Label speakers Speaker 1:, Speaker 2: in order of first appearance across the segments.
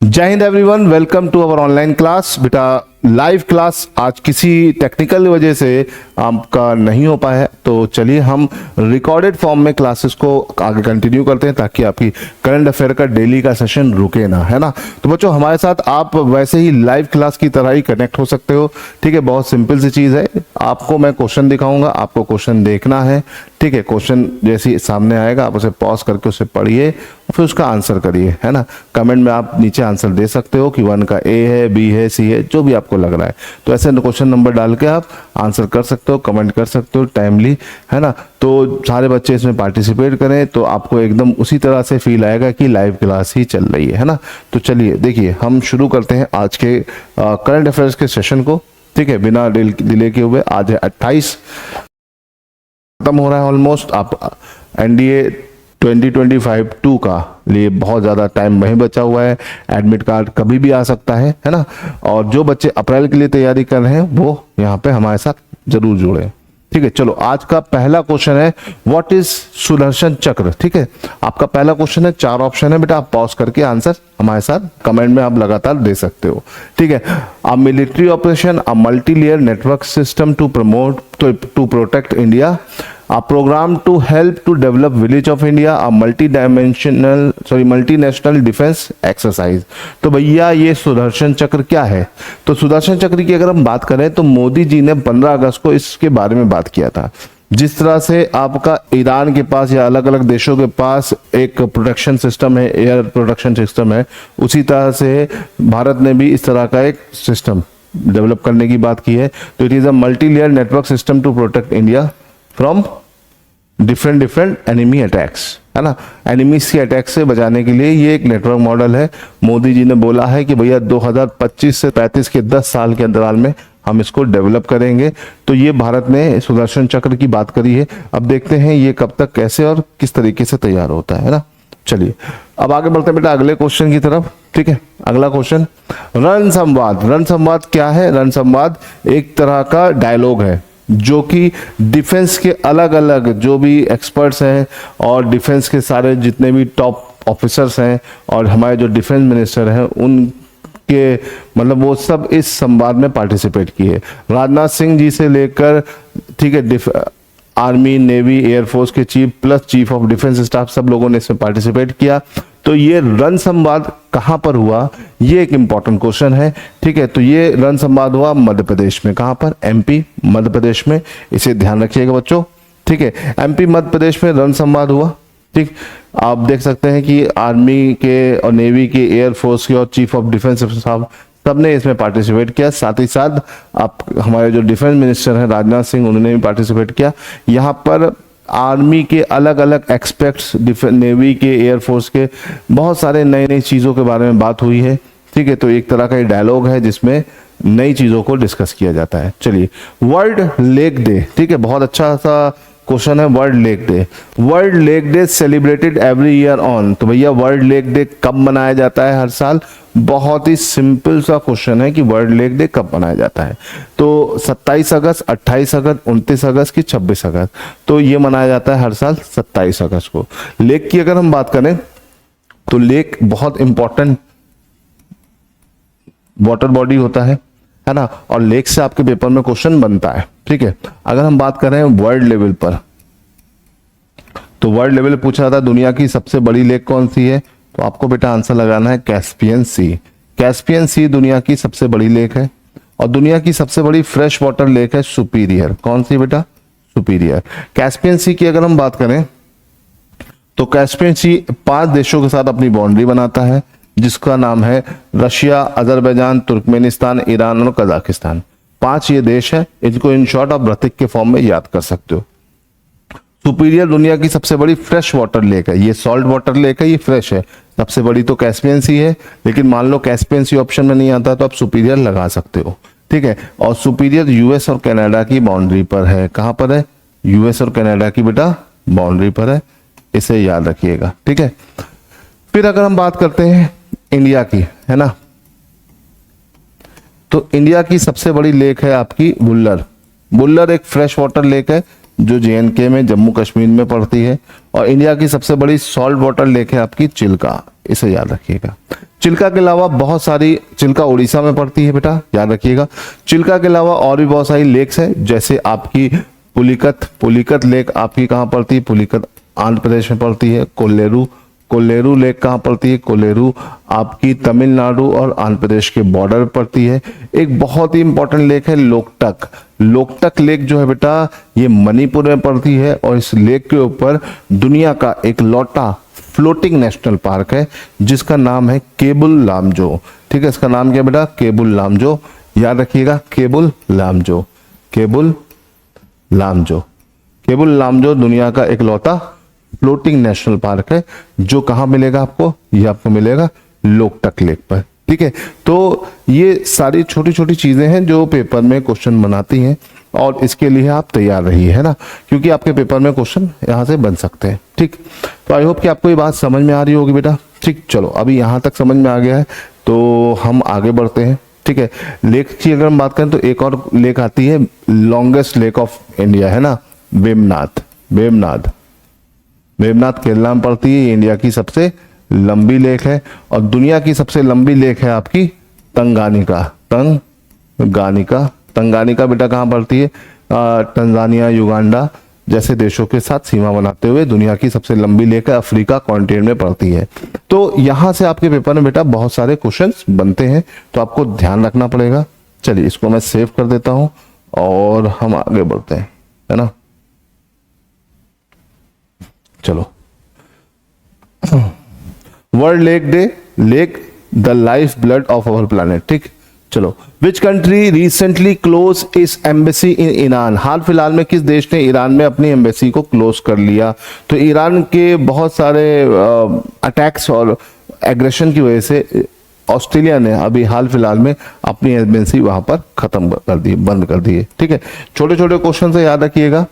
Speaker 1: जय हिंद everyone, welcome to our online class. बेटा लाइव क्लास आज किसी टेक्निकल वजह से आपका नहीं हो पाया है, तो चलिए हम रिकॉर्डेड फॉर्म में क्लासेस को आगे कंटिन्यू करते हैं ताकि आपकी करंट अफेयर का डेली का सेशन रुके ना, है ना। तो बच्चों हमारे साथ आप वैसे ही लाइव क्लास की तरह ही कनेक्ट हो सकते हो, ठीक है। बहुत सिंपल सी चीज़ है, आपको मैं क्वेश्चन दिखाऊंगा, आपको क्वेश्चन देखना है, ठीक है। क्वेश्चन जैसे ही सामने आएगा आप उसे पॉज करके उसे पढ़िए और फिर उसका आंसर करिए, है ना। कमेंट में आप नीचे आंसर दे सकते हो कि 1 का ए है, बी है, सी है, जो भी आपको लग रहा है। तो ऐसे क्वेश्चन नंबर डाल के आप आंसर कर सकते हो, कमेंट कर सकते हो टाइमली, है ना। तो सारे बच्चे इसमें पार्टिसिपेट करें तो आपको एकदम उसी तरह से फील आएगा कि लाइव क्लास ही चल रही है ना। तो चलिए देखिए हम शुरू करते हैं आज के करंट अफेयर्स के सेशन को, ठीक है। बिना डिले के हुए आज है 28, खत्म हो रहा है ऑलमोस्ट। आप एनडीए 2025-2 का लिए बहुत ज़्यादा टाइम वहीं बचा हुआ है। एडमिट कार्ड कभी भी आ सकता है ना। और जो बच्चे अप्रैल के लिए तैयारी कर रहे हैं वो यहाँ पे हमारे साथ जरूर जुड़े, ठीक है। चलो आज का पहला क्वेश्चन है, व्हाट इज सुदर्शन चक्र, ठीक है। आपका पहला क्वेश्चन है, 4 ऑप्शन है बेटा, आप पॉज करके आंसर हमारे साथ कमेंट में आप लगातार दे सकते हो, ठीक है। A military operation, a multi layer network system to protect India, a program to help to develop village of India, a multinational defense exercise। तो भैया ये सुदर्शन चक्र क्या है? तो सुदर्शन चक्र की अगर हम बात करें तो मोदी जी ने 15 अगस्त को इसके बारे में बात किया था। जिस तरह से आपका ईरान के पास या अलग अलग देशों के पास एक प्रोटेक्शन सिस्टम है, एयर प्रोटेक्शन सिस्टम है, उसी तरह से भारत ने भी इस तरह का एक सिस्टम डेवलप करने की बात की है। तो it is a multi layer network system to protect India from different enemy attacks, है ना। एनिमीज के अटैक से बचाने के लिए ये एक नेटवर्क मॉडल है। मोदी जी ने बोला है कि भैया 2025 से 35 के 10 साल के अंतराल में हम इसको डेवलप करेंगे। तो ये भारत ने सुदर्शन चक्र की बात करी है। अब देखते हैं ये कब तक, कैसे और किस तरीके से तैयार होता है ना। चलिए अब आगे बढ़ते हैं बेटा अगले क्वेश्चन की तरफ, ठीक है। अगला क्वेश्चन, रण संवाद। रण संवाद क्या है? रण संवाद एक तरह का डायलॉग है जो कि डिफेंस के अलग अलग जो भी एक्सपर्ट्स हैं और डिफेंस के सारे जितने भी टॉप ऑफिसर्स हैं और हमारे जो डिफेंस मिनिस्टर हैं उनके मतलब वो सब इस संवाद में पार्टिसिपेट किए। राजनाथ सिंह जी से लेकर, ठीक है, आर्मी, नेवी, एयरफोर्स के chief plus chief of defence staff सब लोगों ने इसमें पार्टिसिपेट किया। तो ये रण संवाद कहाँ पर हुआ, ये एक इंपॉर्टेंट क्वेश्चन है, ठीक है। तो ये रण संवाद हुआ मध्य प्रदेश में। कहाँ पर? एमपी, मध्य प्रदेश में। इसे ध्यान रखिएगा बच्चों, ठीक है। एमपी मध्य प्रदेश में रण संवाद हुआ, ठीक। आप देख सकते हैं कि आर्मी के और नेवी के, एयरफोर्स के और चीफ ऑफ डिफेंस स्टाफ सबने इसमें पार्टिसिपेट किया। साथ ही साथ आप हमारे जो डिफेंस मिनिस्टर हैं राजनाथ सिंह, उन्होंने भी पार्टिसिपेट किया। यहाँ पर आर्मी के अलग अलग एक्सपेक्ट्स, नेवी के, एयरफोर्स के बहुत सारे नई नई चीज़ों के बारे में बात हुई है, ठीक है। तो एक तरह का डायलॉग है जिसमें नई चीज़ों को डिस्कस किया जाता है। चलिए, वर्ल्ड लेक डे, ठीक है, बहुत अच्छा सा क्वेश्चन है। World lake day, world lake day celebrated every year on. तो भैया वर्ल्ड लेक डे कब मनाया जाता है हर साल? बहुत ही सिंपल सा क्वेश्चन है कि वर्ल्ड लेक डे कब मनाया जाता है। तो 27 अगस्त, 28 अगस्त, 29 अगस्त की 26 अगस्त। तो ये मनाया जाता है हर साल 27 अगस्त को। लेक की अगर हम बात करें तो लेक बहुत इंपॉर्टेंट वाटर बॉडी होता है ना। और लेक से आपके पेपर में क्वेश्चन बनता है, ठीक है। अगर हम बात करें वर्ल्ड लेवल पर, तो वर्ल्ड लेवल पे पूछा जाता है दुनिया की सबसे बड़ी लेक कौन सी है? तो आपको बेटा आंसर लगाना है कैस्पियन सी। कैस्पियन सी दुनिया की सबसे बड़ी लेक है। और दुनिया की सबसे बड़ी फ्रेश वाटर लेक है सुपीरियर। कौन सी बेटा? सुपीरियर। कैस्पियन सी की अगर हम बात करें तो कैस्पियन सी 5 देशों के साथ अपनी बाउंड्री बनाता है, जिसका नाम है रशिया, अजरबैजान, तुर्कमेनिस्तान, ईरान और कजाकिस्तान। 5 ये देश है। इनको इन शॉर्ट आप प्रतीक के फॉर्म में याद कर सकते हो। सुपीरियर दुनिया की सबसे बड़ी फ्रेश वाटर लेक है। ये सॉल्ट वाटर लेक है, ये फ्रेश है। सबसे बड़ी तो कैस्पियन सी है, लेकिन मान लो कैस्पियन सी ऑप्शन में नहीं आता तो आप सुपीरियर लगा सकते हो, ठीक है। और सुपीरियर यूएस और कनाडा की बाउंड्री पर है। कहां पर है? यूएस और कनाडा की बेटा बाउंड्री पर है, इसे याद रखिएगा, ठीक है। फिर अगर हम बात करते हैं इंडिया की, है ना, तो इंडिया की सबसे बड़ी लेक है आपकी बुल्लर। बुल्लर एक फ्रेश वाटर लेक है जो जेएनके में, जम्मू कश्मीर में पड़ती है। और इंडिया की सबसे बड़ी सॉल्ट वाटर लेक है आपकी चिल्का, इसे याद रखिएगा। चिल्का के अलावा बहुत सारी, चिल्का उड़ीसा में पड़ती है बेटा, याद रखिएगा। चिल्का के अलावा और भी बहुत सारी लेक्स हैं, जैसे आपकी पुलिकत लेक आपकी कहाँ पड़ती है? पुलिकत आंध्र प्रदेश में पड़ती है। कोल्लेरू लेक कहाँ पड़ती है? कोल्लेरू आपकी तमिलनाडु और आंध्र प्रदेश के बॉर्डर पर पड़ती है। एक बहुत ही इंपॉर्टेंट लेक है लोकटक लेक जो है बेटा, ये मणिपुर में पड़ती है और इस लेक के ऊपर दुनिया का एक लौटा फ्लोटिंग नेशनल पार्क है जिसका नाम है केबुल लामजो। ठीक है, इसका नाम क्या बेटा? केबुल लामजो, याद रखिएगा। केबुल लामजो दुनिया का एक लौटा फ्लोटिंग नेशनल पार्क है जो कहां मिलेगा आपको? ये आपको मिलेगा लोकटक लेक पर। ठीक है, तो ये सारी छोटी छोटी चीजें हैं जो पेपर में क्वेश्चन बनाती हैं और इसके लिए आप तैयार रहिए, है ना, क्योंकि आपके पेपर में क्वेश्चन यहां से बन सकते हैं। ठीक, तो आई होप कि आपको ये बात समझ में आ रही होगी बेटा। ठीक, चलो अभी यहां तक समझ में आ गया है तो हम आगे बढ़ते हैं। ठीक है, लेक की अगर हम बात करें तो एक और लेक आती है, लॉन्गेस्ट लेक ऑफ इंडिया, है ना, वेमनाथ केरला में पड़ती है। इंडिया की सबसे लंबी लेक है और दुनिया की सबसे लंबी लेक है आपकी तंगानिका बेटा कहाँ पड़ती है? तंजानिया, युगांडा जैसे देशों के साथ सीमा बनाते हुए दुनिया की सबसे लंबी लेक है, अफ्रीका कॉन्टिनेंट में पड़ती है। तो यहां से आपके पेपर में बेटा बहुत सारे क्वेश्चंस बनते हैं, तो आपको ध्यान रखना पड़ेगा। चलिए इसको मैं सेव कर देता हूं और हम आगे बढ़ते हैं, है ना। चलो, world lake day, lake the life blood of our planet. ठीक, चलो, which country recently close its embassy in Iran? हाल फिलहाल में किस देश ने ईरान में अपनी एम्बेसी को क्लोज कर लिया? तो ईरान के बहुत सारे अटैक्स और एग्रेशन की वजह से ऑस्ट्रेलिया ने अभी हाल फिलहाल में अपनी एम्बेसी वहां पर खत्म कर दी, बंद कर दी है। ठीक है, छोटे छोटे क्वेश्चन से याद रखिएगा।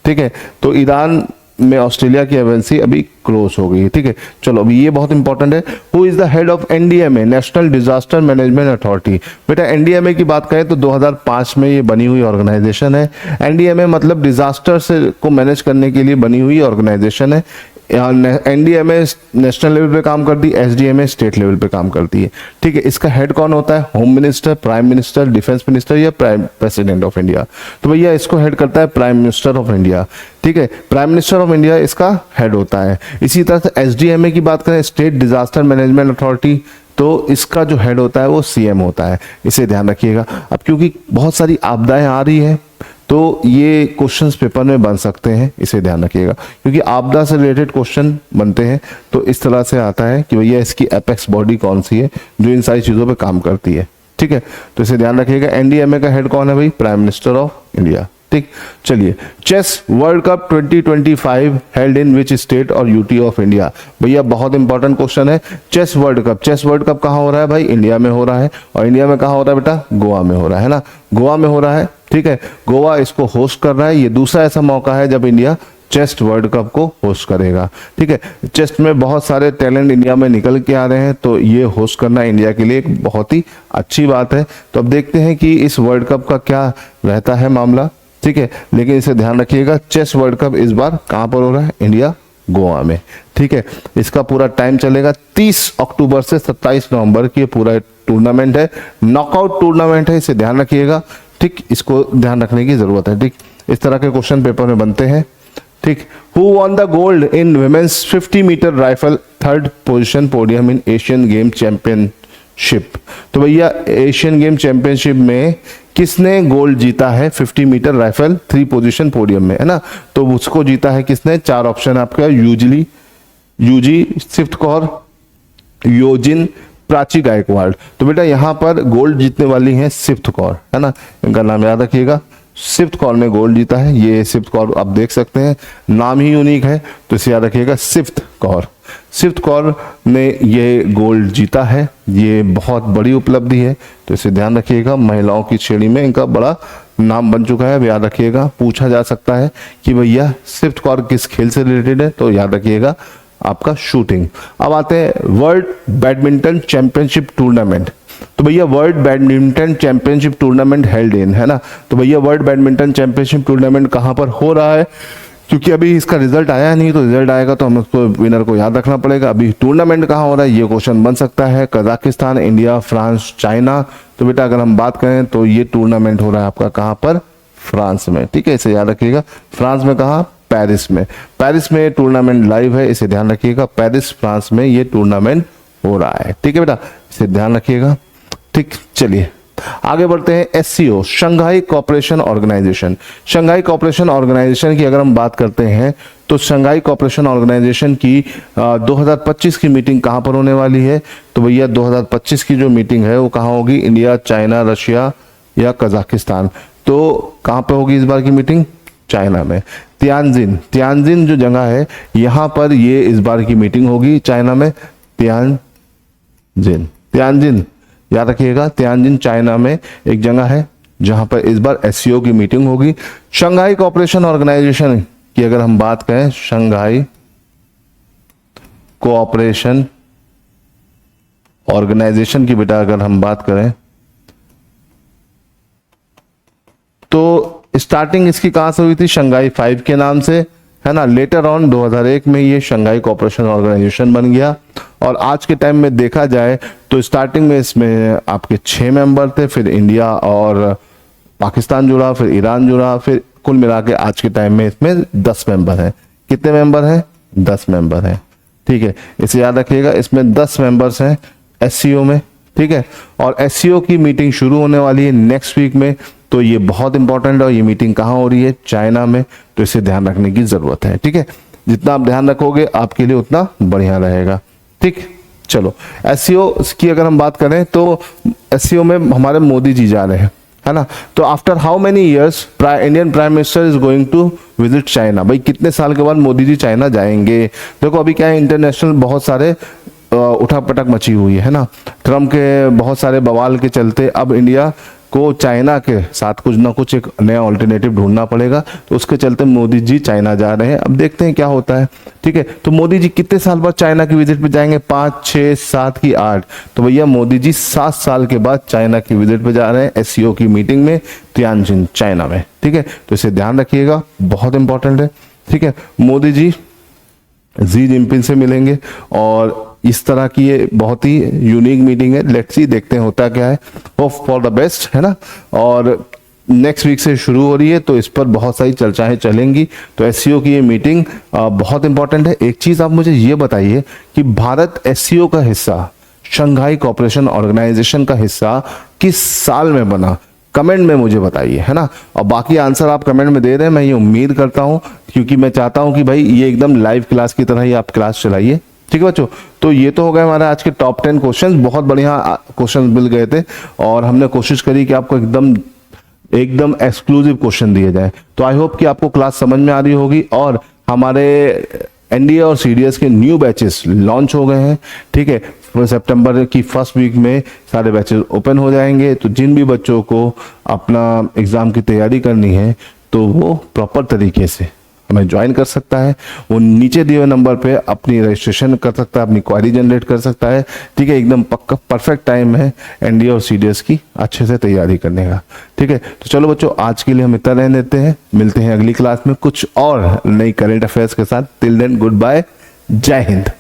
Speaker 1: ठीक है, तो ईरान में ऑस्ट्रेलिया की एम्बेसी अभी क्लोज हो गई है। ठीक है, चलो अभी ये बहुत इंपॉर्टेंट है। Who is the head of NDMA, national disaster management authority? बेटा एनडीएमए की बात करें तो 2005 में ये बनी हुई ऑर्गेनाइजेशन है। एनडीएमए मतलब डिजास्टर से को मैनेज करने के लिए बनी हुई ऑर्गेनाइजेशन है। एनडीएमए नेशनल लेवल पे काम करती है, एसडीएमए स्टेट लेवल पे काम करती है। ठीक है, इसका हेड कौन होता है? Home minister, prime minister, defence minister या प्राइम प्रेसिडेंट ऑफ इंडिया? तो भैया इसको हेड करता है प्राइम मिनिस्टर ऑफ इंडिया। ठीक है, प्राइम मिनिस्टर ऑफ इंडिया इसका हेड होता है। इसी तरह से एसडीएमए की बात करें, स्टेट डिजास्टर मैनेजमेंट अथॉरिटी, तो इसका जो हेड होता है वो सीएम होता है। इसे ध्यान रखिएगा। अब क्योंकि बहुत सारी आपदाएं आ रही है तो ये क्वेश्चंस पेपर में बन सकते हैं, इसे ध्यान रखिएगा, क्योंकि आपदा से रिलेटेड क्वेश्चन बनते हैं। तो इस तरह से आता है कि भैया इसकी एपेक्स बॉडी कौन सी है जो इन सारी चीजों पे काम करती है। ठीक है, तो इसे ध्यान रखिएगा। एनडीएमए का हेड कौन है भाई? Prime minister of India. ठीक, चलिए, chess world cup 2025 held in which state और यूटी ऑफ इंडिया? भैया बहुत इंपॉर्टेंट क्वेश्चन है। चेस वर्ल्ड कप कहाँ हो रहा है भाई? इंडिया में हो रहा है। और इंडिया में कहाँ हो रहा है बेटा? गोवा में हो रहा है ना, गोवा में हो रहा है। ठीक है, गोवा इसको होस्ट कर रहा है। ये दूसरा ऐसा मौका है जब इंडिया चेस वर्ल्ड कप को होस्ट करेगा। ठीक है, चेस में बहुत सारे टैलेंट इंडिया में निकल के आ रहे हैं, तो ये होस्ट करना इंडिया के लिए एक बहुत ही अच्छी बात है। तो अब देखते हैं कि इस वर्ल्ड कप का क्या रहता है मामला। ठीक है, लेकिन इसे ध्यान रखिएगा, चेस वर्ल्ड कप इस बार कहां पर हो रहा है? इंडिया, गोवा में। ठीक है, इसका पूरा टाइम चलेगा 30 अक्टूबर से 27 नवंबर की पूरा टूर्नामेंट है, नॉकआउट टूर्नामेंट है, इसे ध्यान रखिएगा। ठीक, इसको ध्यान रखने की जरूरत है। ठीक, इस तरह के क्वेश्चन पेपर में बनते हैं। ठीक, who won the gold in women's 50 metre rifle, third position podium in Asian game championship? तो भैया एशियन गेम चैंपियनशिप में किसने गोल्ड जीता है 50 मीटर राइफल 3 पोजीशन पोडियम में, है ना? तो उसको जीता है किसने? 4 ऑप्शन आपका, यूजी सिफ्त कौर, योजिन, प्राची गायकवाड़। तो बेटा यहाँ पर गोल्ड जीतने वाली है सिफ्त कौर, है ना, इनका नाम याद रखिएगा। सिफ्त कौर ने गोल्ड जीता है। ये सिफ्त कौर आप देख सकते हैं, नाम ही यूनिक है, तो इसे याद रखिएगा, सिफ्त कौर ने ये गोल्ड जीता है। ये बहुत बड़ी उपलब्धि है, तो इसे ध्यान रखिएगा। महिलाओं की श्रेणी में इनका बड़ा नाम बन चुका है, याद रखिएगा। पूछा जा सकता है कि भैया सिफ्त कौर किस खेल से रिलेटेड है, तो याद रखिएगा आपका शूटिंग। अब आते हैं वर्ल्ड बैडमिंटन चैंपियनशिप टूर्नामेंट। तो भैया world badminton championship tournament held in, है ना, तो भैया वर्ल्ड बैडमिंटन चैंपियनशिप टूर्नामेंट कहां पर हो रहा है? क्योंकि अभी इसका रिजल्ट आया नहीं, तो रिजल्ट आएगा तो हमें उसको विनर को याद रखना पड़ेगा। अभी टूर्नामेंट कहाँ हो रहा है ये क्वेश्चन बन सकता है, कजाकिस्तान, इंडिया, फ्रांस, चाइना। तो बेटा अगर हम बात करें तो ये टूर्नामेंट हो रहा है आपका कहाँ पर, फ्रांस में, ठीक है, इसे याद रखिएगा। फ्रांस में कहाँ, पेरिस में। पेरिस में टूर्नामेंट लाइव है, इसे ध्यान रखिएगा। पेरिस फ्रांस में ये टूर्नामेंट हो रहा है, ठीक है बेटा, इसे ध्यान रखिएगा। ठीक, चलिए आगे बढ़ते हैं। SCO, Shanghai cooperation organisation. Shanghai cooperation organisation की अगर हम बात करते हैं तो शंघाई कोऑपरेशन ऑर्गेनाइजेशन की 2025 की मीटिंग कहां पर होने वाली है? तो भैया 2025 की जो मीटिंग है वो कहां होगी? इंडिया, चाइना, रशिया या कजाकिस्तान। तो कहां पर होगी इस बार की मीटिंग? चाइना में। तियानजिन, तियानजिन जो जगह है यहां पर ये इस बार की मीटिंग होगी चाइना में। तियानजिन, तियानजिन याद रखिएगा, तियानजिन चाइना में एक जगह है जहां पर इस बार एससीओ की मीटिंग होगी। शंघाई कोऑपरेशन ऑर्गेनाइजेशन की अगर हम बात करें, शंघाई कोऑपरेशन ऑर्गेनाइजेशन की बेटा अगर हम बात करें तो स्टार्टिंग इसकी कहां से हुई थी? शंघाई 5 के नाम से, है ना। लेटर ऑन 2001 में ये शंघाई कोऑपरेशन ऑर्गेनाइजेशन बन गया। और आज के टाइम में देखा जाए तो स्टार्टिंग में इसमें आपके 6 मेंबर थे, फिर इंडिया और पाकिस्तान जुड़ा, फिर ईरान जुड़ा, फिर कुल मिला के आज के टाइम में इसमें 10 मेंबर हैं। कितने मेंबर हैं? 10 मेंबर हैं, ठीक है, इसे याद रखिएगा। इसमें 10 मेंबर्स हैं एससीओ में, ठीक है। और एससीओ की मीटिंग शुरू होने वाली है नेक्स्ट वीक में, तो ये बहुत इंपॉर्टेंट है। और ये मीटिंग कहाँ हो रही है? चाइना में, तो इसे ध्यान रखने की जरूरत है, ठीक है। जितना आप ध्यान रखोगे आपके लिए उतना बढ़िया रहेगा, ठीक। चलो एससीओ की अगर हम बात करें तो एससीओ में हमारे मोदी जी जा रहे हैं, है ना। तो after how many years Indian prime minister is going to visit China. भाई कितने साल के बाद मोदी जी चाइना जाएंगे? देखो अभी क्या है, इंटरनेशनल बहुत सारे उठापटक मची हुई है ना। ट्रम्प के बहुत सारे बवाल के चलते अब इंडिया को चाइना के साथ कुछ ना कुछ एक नया ऑल्टरनेटिव ढूंढना पड़ेगा, तो उसके चलते मोदी जी चाइना जा रहे हैं। अब देखते हैं क्या होता है, ठीक है। तो मोदी जी कितने साल बाद चाइना की विजिट पे जाएंगे? 5, 6, 7 की 8? तो भैया मोदी जी 7 साल के बाद चाइना की विजिट पे जा रहे हैं एससीओ की मीटिंग में, तियानजिन चाइना में, ठीक है। तो इसे ध्यान रखिएगा, बहुत इंपॉर्टेंट है, ठीक है। मोदी जी जी जिनपिंग से मिलेंगे और इस तरह की ये बहुत ही यूनिक मीटिंग है। लेट्स सी, देखते हैं होता क्या है। होप फॉर द बेस्ट, है ना। और नेक्स्ट वीक से शुरू हो रही है तो इस पर बहुत सारी चर्चाएं चलेंगी। तो एससीओ की ये मीटिंग बहुत इंपॉर्टेंट है। एक चीज आप मुझे ये बताइए कि भारत एससीओ का हिस्सा, शंघाई कोऑपरेशन ऑर्गेनाइजेशन का हिस्सा किस साल में बना? कमेंट में मुझे बताइए, है ना। और बाकी आंसर आप कमेंट में दे रहे हैं, मैं ये उम्मीद करता हूं, क्योंकि मैं चाहता हूं कि भाई ये एकदम लाइव क्लास की तरह ही आप क्लास चलाइए, ठीक है बच्चों। तो ये तो हो गए हमारे आज के टॉप 10 क्वेश्चंस। बहुत बढ़िया क्वेश्चंस मिल गए थे और हमने कोशिश करी कि आपको एकदम एक्सक्लूसिव क्वेश्चन दिए जाए। तो आई होप कि आपको क्लास समझ में आ रही होगी। और हमारे एनडीए और सीडीएस के न्यू बैचेस लॉन्च हो गए हैं, ठीक है। सितंबर की फर्स्ट वीक में सारे बैचेस ओपन हो जाएंगे। तो जिन भी बच्चों को अपना एग्जाम की तैयारी करनी है तो वो प्रॉपर तरीके से हमें ज्वाइन कर सकता है। वो नीचे दिए हुए नंबर पे अपनी रजिस्ट्रेशन कर सकता है, अपनी क्वारी जनरेट कर सकता है, ठीक है। एकदम पक्का परफेक्ट टाइम है एनडीए और सीडीएस की अच्छे से तैयारी करने का, ठीक है। तो चलो बच्चों, आज के लिए हम इतना रहने देते हैं। मिलते हैं अगली क्लास में कुछ और नई करंट अफेयर्स के साथ। टिल देन गुड बाय, जय हिंद।